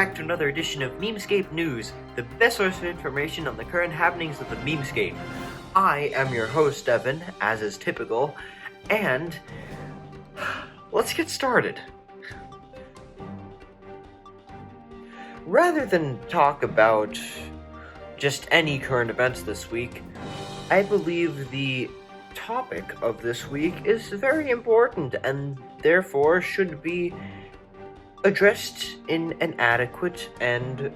back to another edition of Memescape News, the best source of information on the current happenings of the Memescape. I am your host, Evan, as is typical, and let's get started. Rather than talk about just any current events this week, I believe the topic of this week is very important and therefore should be addressed in an adequate and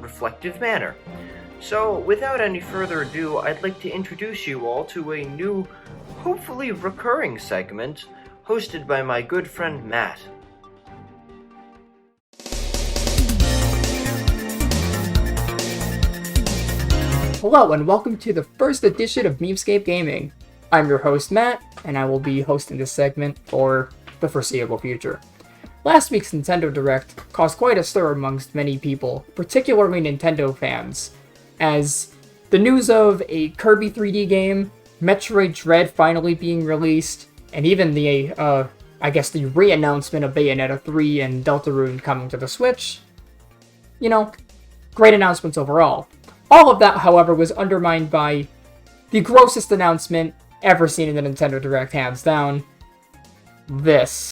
reflective manner. So, without any further ado, I'd like to introduce you all to a new, hopefully recurring segment hosted by my good friend Matt. Hello and welcome to the first edition of Memescape Gaming. I'm your host Matt, and I will be hosting this segment for the foreseeable future. Last week's Nintendo Direct caused quite a stir amongst many people, particularly Nintendo fans, as the news of a Kirby 3D game, Metroid Dread finally being released, and even the re-announcement of Bayonetta 3 and Deltarune coming to the Switch. You know, great announcements overall. All of that, however, was undermined by the grossest announcement ever seen in the Nintendo Direct, hands down. This.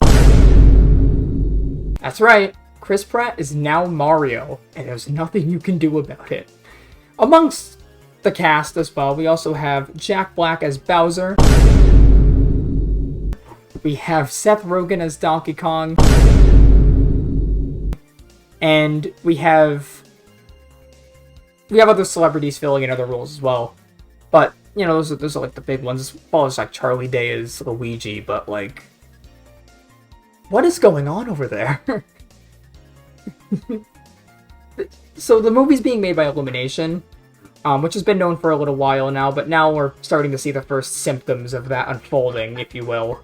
That's right, Chris Pratt is now Mario, and there's nothing you can do about it. Amongst the cast as well, we also have Jack Black as Bowser. We have Seth Rogen as Donkey Kong. And we have other celebrities filling in other roles as well. But, you know, those are like the big ones, as well as like Charlie Day as Luigi, but like, what is going on over there? So the movie's being made by Illumination, which has been known for a little while now, but now we're starting to see the first symptoms of that unfolding, if you will.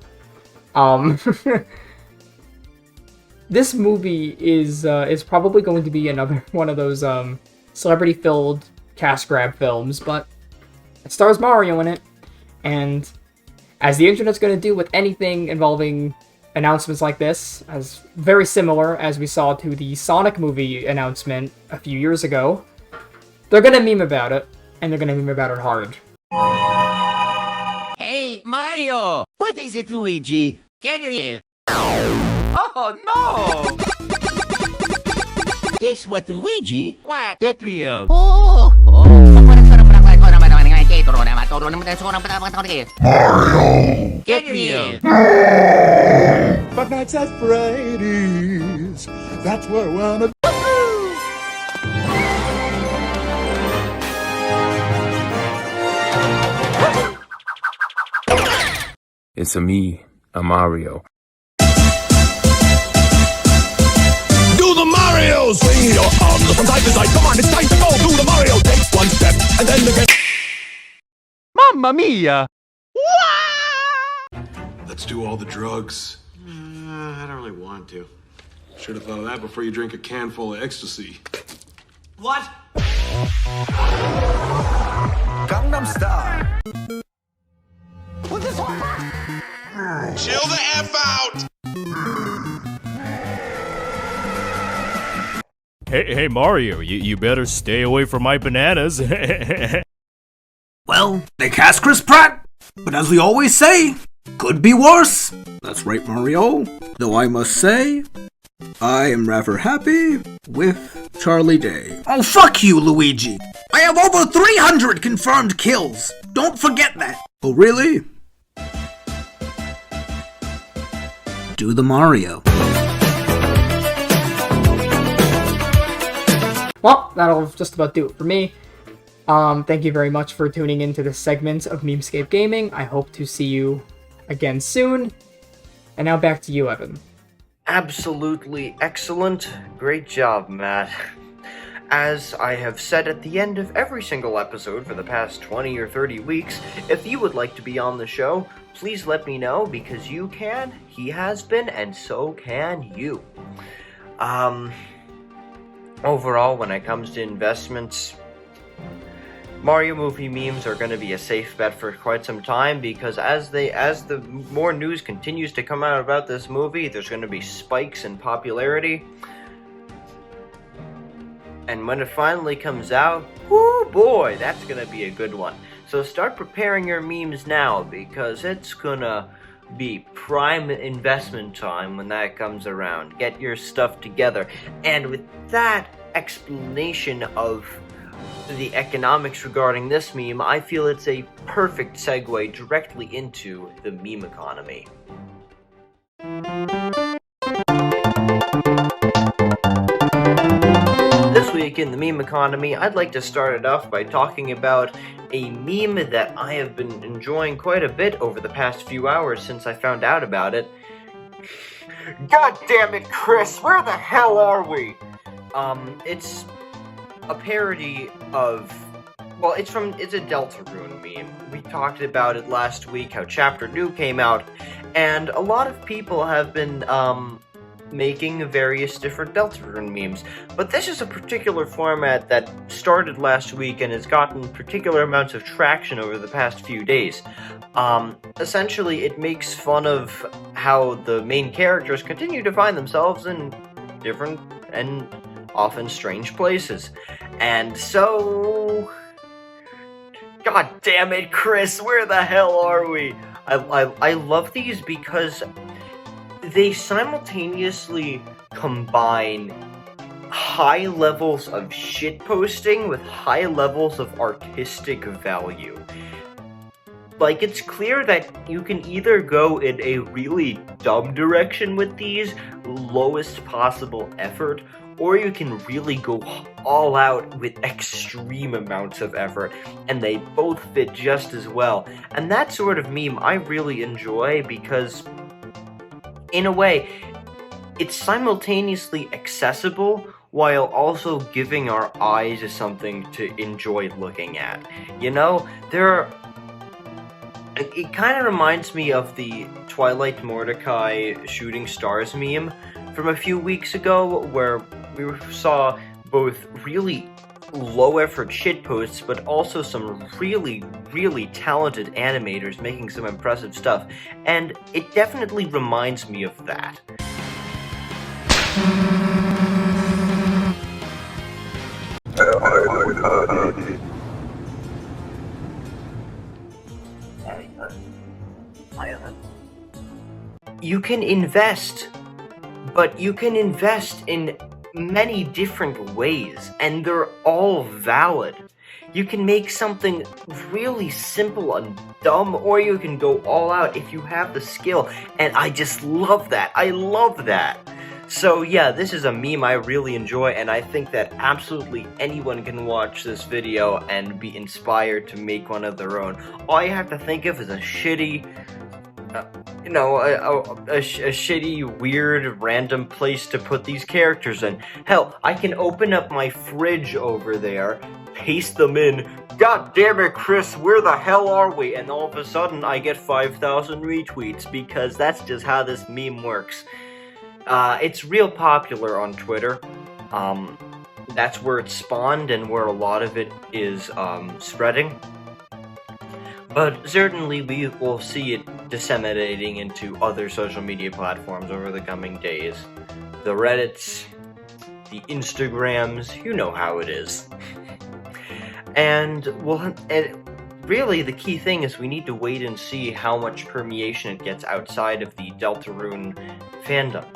This movie is probably going to be another one of those celebrity-filled cash grab films, but it stars Mario in it, and as the internet's going to do with anything involving announcements like this, as very similar as we saw to the Sonic movie announcement a few years ago, they're gonna meme about it, and they're gonna meme about it hard. Hey, Mario! What is it, Luigi? Get here! Oh, no! Guess what, Luigi? What? Get real! Oh! Mario! Get real! But nights at Freddy's, that's where I wanna go. It's me, Mario. Do the Mario! Swing your arms from side to side. Come on, it's time to go. Do the Mario. Take one step and then again. Mamma mia! Let's do all the drugs. I don't really want to. Should have thought of that before you drink a can full of ecstasy. What? Gangnam Style. Chill the F out! Hey Mario, you better stay away from my bananas. Well, they cast Chris Pratt, but as we always say, could be worse. That's right, Mario. Though I must say, I am rather happy with Charlie Day. Oh, fuck you, Luigi. I have over 300 confirmed kills. Don't forget that. Oh, really? Do the Mario. Well, that'll just about do it for me. Thank you very much for tuning into this segment of Memescape Gaming. I hope to see you again soon. And now back to you, Evan. Absolutely excellent. Great job, Matt. As I have said at the end of every single episode for the past 20 or 30 weeks, if you would like to be on the show, please let me know, because you can, he has been, and so can you. Overall, when it comes to investments, Mario movie memes are going to be a safe bet for quite some time, because as the more news continues to come out about this movie, there's going to be spikes in popularity. And when it finally comes out, whoo boy, that's gonna be a good one. So start preparing your memes now, because it's gonna be prime investment time when that comes around. Get your stuff together. And with that explanation of the economics regarding this meme, I feel it's a perfect segue directly into the meme economy. This week in the meme economy, I'd like to start it off by talking about a meme that I have been enjoying quite a bit over the past few hours since I found out about it. God damn it, KRIS, where the hell are we? It's a parody of, well, it's a Deltarune meme. We talked about it last week, how Chapter 2 came out, and a lot of people have been, making various different Deltarune memes. But this is a particular format that started last week and has gotten particular amounts of traction over the past few days. Essentially, it makes fun of how the main characters continue to find themselves in different and often strange places. And so... God damn it, KRIS, where the hell are we? I love these because they simultaneously combine high levels of shitposting with high levels of artistic value. Like, it's clear that you can either go in a really dumb direction with these, lowest possible effort, or you can really go all out with extreme amounts of effort, and they both fit just as well. And that sort of meme I really enjoy because, in a way, it's simultaneously accessible while also giving our eyes something to enjoy looking at. You know, it kind of reminds me of the Twilight Mordecai shooting stars meme from a few weeks ago, where we saw both really low-effort shitposts, but also some really, really talented animators making some impressive stuff, and it definitely reminds me of that. You can invest, but you can invest in many different ways, and they're all valid. You can make something really simple and dumb, or you can go all out if you have the skill, and I just love that. I love that. So yeah, this is a meme I really enjoy, and I think that absolutely anyone can watch this video and be inspired to make one of their own. All you have to think of is a shitty, a shitty, weird, random place to put these characters in. Hell, I can open up my fridge over there, paste them in, God damn it, KRIS, where the hell are we? And all of a sudden, I get 5,000 retweets, because that's just how this meme works. It's real popular on Twitter. That's where it spawned and where a lot of it is, spreading. But certainly we will see it disseminating into other social media platforms over the coming days. The Reddits, the Instagrams, you know how it is. And really the key thing is we need to wait and see how much permeation it gets outside of the Deltarune fandom.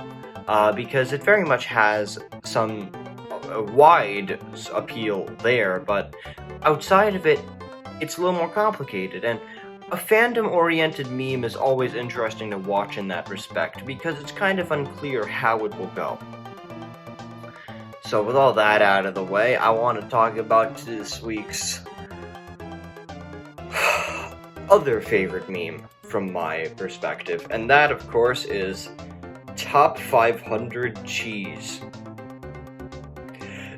Because it very much has some wide appeal there, but outside of it, it's a little more complicated, and a fandom-oriented meme is always interesting to watch in that respect, because it's kind of unclear how it will go. So with all that out of the way, I want to talk about this week's other favorite meme from my perspective, and that, of course, is Top 500 Cheese.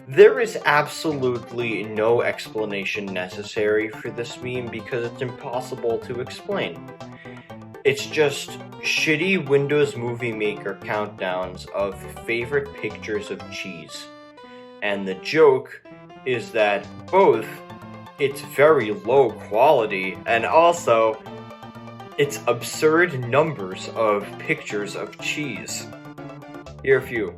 There is absolutely no explanation necessary for this meme because it's impossible to explain. It's just shitty Windows Movie Maker countdowns of favorite pictures of cheese. And the joke is that both it's very low quality and also it's absurd numbers of pictures of cheese. Here are a few.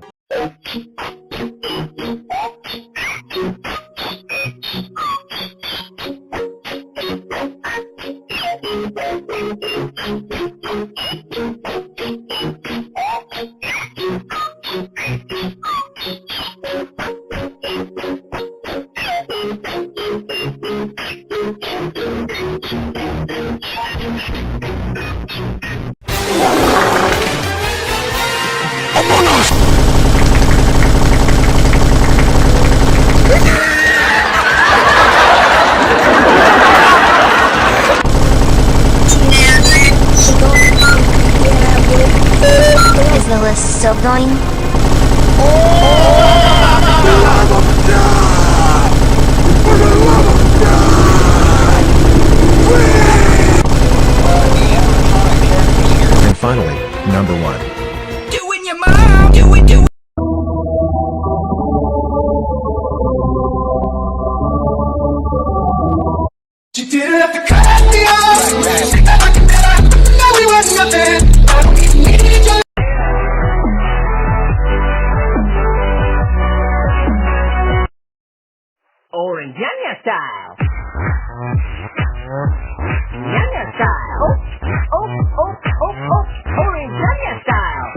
Is the list still going? And finally, number 1. Doing your mom! Do it! You didn't have to cut me off. No, we were nothing. I don't even need your Orange style. Yanya style. Orange style.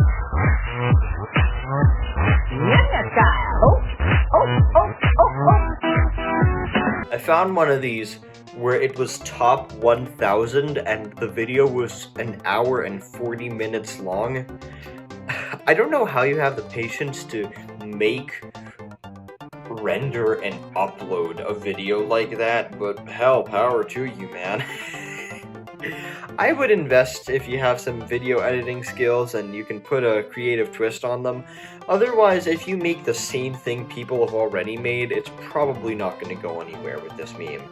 Yanya style. I found one of these where it was top 1000 and the video was an hour and 40 minutes long. I don't know how you have the patience to make, render, and upload a video like that, but hell, power to you, man. I would invest if you have some video editing skills and you can put a creative twist on them. Otherwise, if you make the same thing people have already made, it's probably not going to go anywhere with this meme.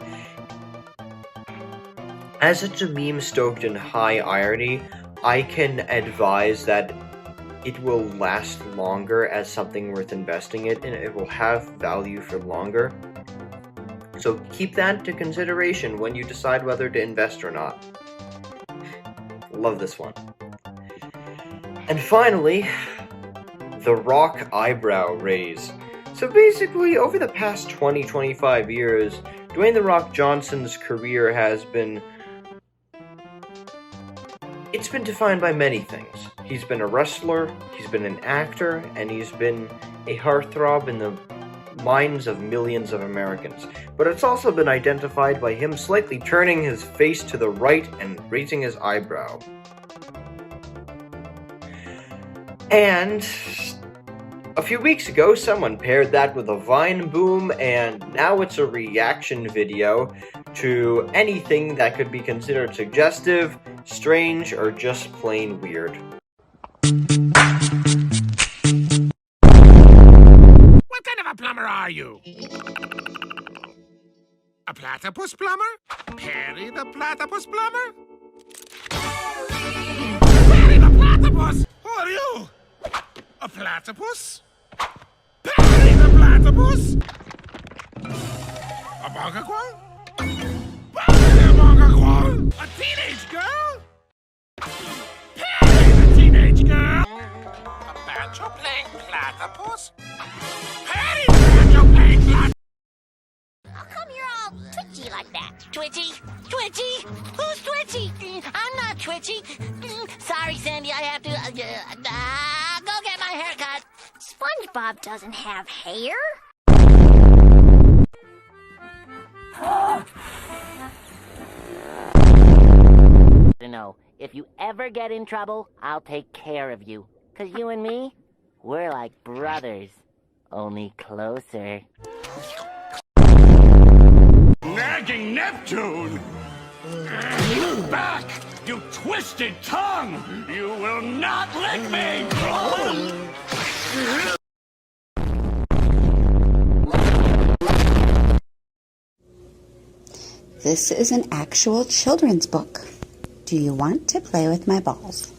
As it's a meme stoked in high irony, I can advise that it will last longer as something worth investing in, and it will have value for longer. So keep that to consideration when you decide whether to invest or not. Love this one. And finally, the Rock eyebrow raise. So basically, over the past 20-25 years, Dwayne "The Rock" Johnson's career has been... It's been defined by many things. He's been a wrestler, he's been an actor, and he's been a heartthrob in the minds of millions of Americans. But it's also been identified by him slightly turning his face to the right and raising his eyebrow. And a few weeks ago, someone paired that with a Vine boom, and now it's a reaction video to anything that could be considered suggestive, strange, or just plain weird. What kind of a plumber are you? A platypus plumber? Perry the platypus plumber? Perry the platypus! Who are you? A platypus? Perry the platypus? A bongaquan? Perry the bongaquan? A teenage girl? Perry the teenage girl? A banjo playing platypus? Perry the banjo playing platypus? How come you're all twitchy like that? Twitchy? Twitchy? Who's twitchy? I'm not twitchy. Sorry, Sandy, I have to go get my hair cut. SpongeBob doesn't have hair. No, if you ever get in trouble, I'll take care of you. 'Cause you and me, we're like brothers, only closer. Nagging Neptune! Back, you twisted tongue! You will not lick me! This is an actual children's book. Do you want to play with my balls?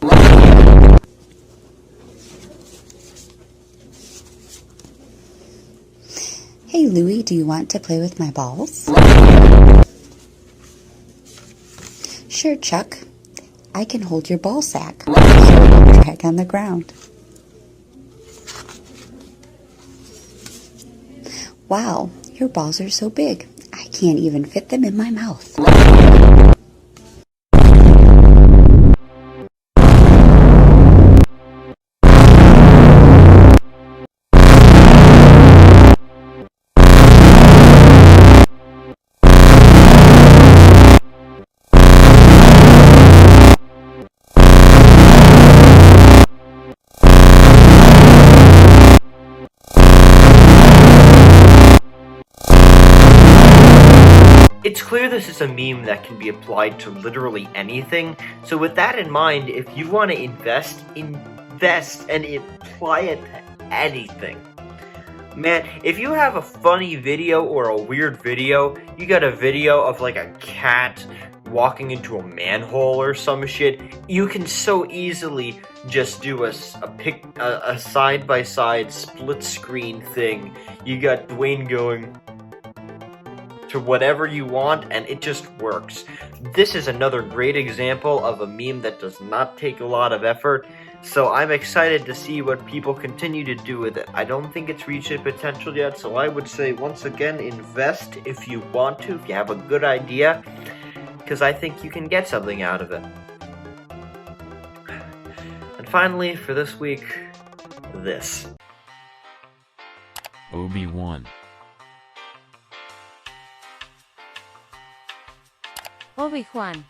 Hey, Louie, do you want to play with my balls? Sure, Chuck. I can hold your ball sack so it won't drag on the ground. Wow, your balls are so big. I can't even fit them in my mouth. clear this is a meme that can be applied to literally anything, so with that in mind, if you want to invest and apply it to anything. Man, if you have a funny video or a weird video, you got a video of like a cat walking into a manhole or some shit, you can so easily just do a side-by-side split screen thing. You got Dwayne going to whatever you want, and it just works. This is another great example of a meme that does not take a lot of effort, so I'm excited to see what people continue to do with it. I don't think it's reached its potential yet, so I would say, once again, invest if you want to, if you have a good idea, because I think you can get something out of it. And finally, for this week, this. Obi-Wan. Obi-Wan.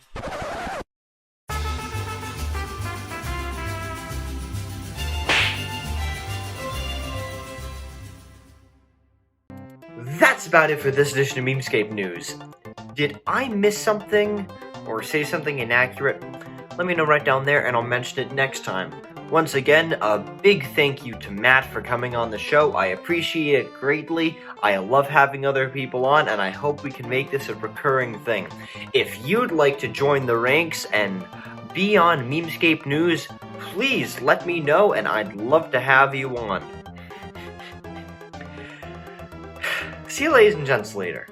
That's about it for this edition of Memescape News. Did I miss something or say something inaccurate? Let me know right down there and I'll mention it next time. Once again, a big thank you to Matt for coming on the show. I appreciate it greatly. I love having other people on, and I hope we can make this a recurring thing. If you'd like to join the ranks and be on Memescape News, please let me know, and I'd love to have you on. See you ladies and gents later.